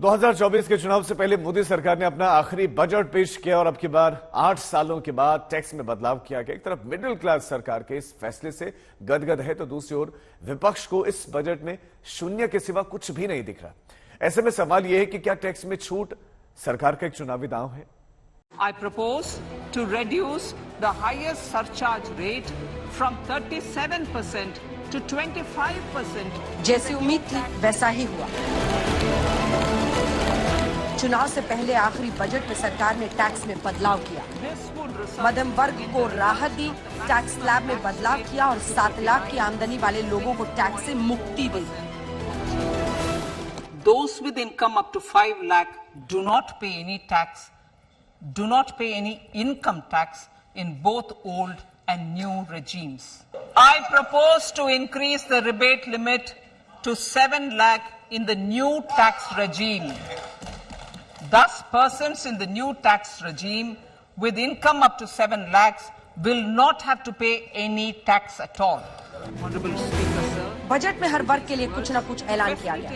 2024 के चुनाव से पहले मोदी सरकार ने अपना आखिरी बजट पेश किया और अब की बार 8 सालों के बाद टैक्स में बदलाव किया गया। एक तरफ मिडिल क्लास सरकार के इस फैसले से गदगद है तो दूसरी ओर विपक्ष को इस बजट में शून्य के सिवा कुछ भी नहीं दिख रहा। ऐसे में सवाल यह है कि क्या टैक्स में छूट सरकार का एक चुनावी दांव है? I propose to reduce the highest surcharge rate from 37% to 25%. जैसी उम्मीद थी वैसा ही हुआ। चुनाव से पहले आखिरी बजट में सरकार ने टैक्स में बदलाव किया, मध्यम वर्ग को राहत दी, टैक्स स्लैब में बदलाव किया और 7 लाख की आमदनी वाले लोगों को टैक्स से मुक्ति दी। Those with income up to 5 lakh do not pay any tax, do not pay any income tax in both old and new regimes. I propose to increase the rebate limit to 7 lakh in the new tax regime. Thus, persons in the new tax regime with income up to 7 lakhs will not have to pay any tax at all. Honorable Speaker, sir. Budget में हर वर्ग के लिए कुछ न कुछ ऐलान किया गया।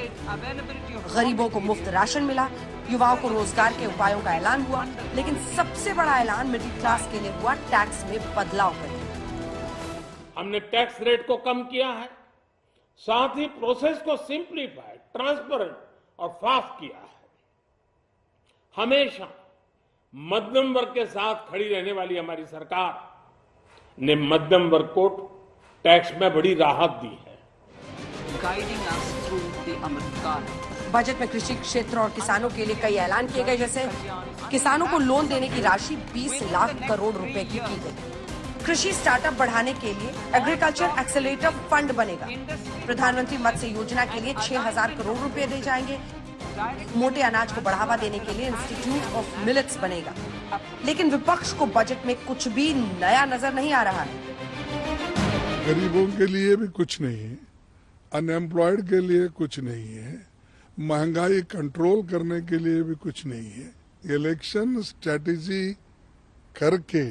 गरीबों को मुफ्त राशन मिला, युवाओं को रोजगार के उपायों का ऐलान हुआ, लेकिन सबसे बड़ा ऐलान मिडिल क्लास के लिए हुआ टैक्स में बदलाव करके। हमने टैक्स रेट को कम किया है, साथ ही प्रोसेस को सिंप्लीफाइड, ट्रांसपेरेंट और फास्ट किया है। हमेशा मध्यम वर्ग के साथ खड़ी रहने वाली हमारी सरकार ने मध्यम वर्ग को टैक्स में बड़ी राहत दी है। Guiding us through the Amrit Kaal. Budget में कृषि क्षेत्र और किसानों के लिए कई ऐलान किए गए, जैसे किसानों को लोन देने की राशि 20 लाख करोड़ रुपए की गई। कृषि स्टार्टअप बढ़ाने के लिए एग्रीकल्चर एक्सेलरेटर फंड बनेगा। प्रधानमंत्री मत्स्य योजना के लिए 6,000 करोड़ रुपए दिए जाएंगे। मोटे अनाज को बढ़ावा देने के लिए इंस्टीट्यूट ऑफ मिलेट्स बनेगा। लेकिन विपक्ष को बजट में कुछ भी नया नजर नहीं आ रहा है। गरीबों के लिए भी कुछ नहीं है, अनएम्प्लॉयड के लिए कुछ नहीं है, महंगाई कंट्रोल करने के लिए भी कुछ नहीं है। इलेक्शन स्ट्रेटेजी करके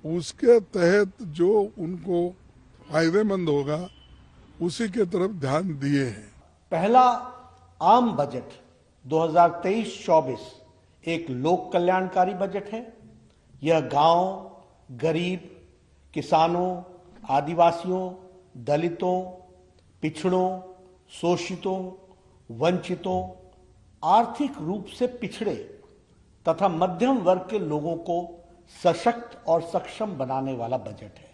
उसके तहत जो उनको फायदेमंद होगा उसी के तरफ ध्यान दिए हैं। पहला आम बजट 2023-24 एक लोक कल्याणकारी बजट है। यह गांव, गरीब, किसानों, आदिवासियों, दलितों, पिछड़ों, शोषितों, वंचितों, आर्थिक रूप से पिछड़े तथा मध्यम वर्ग के लोगों को सशक्त और सक्षम बनाने वाला बजट है।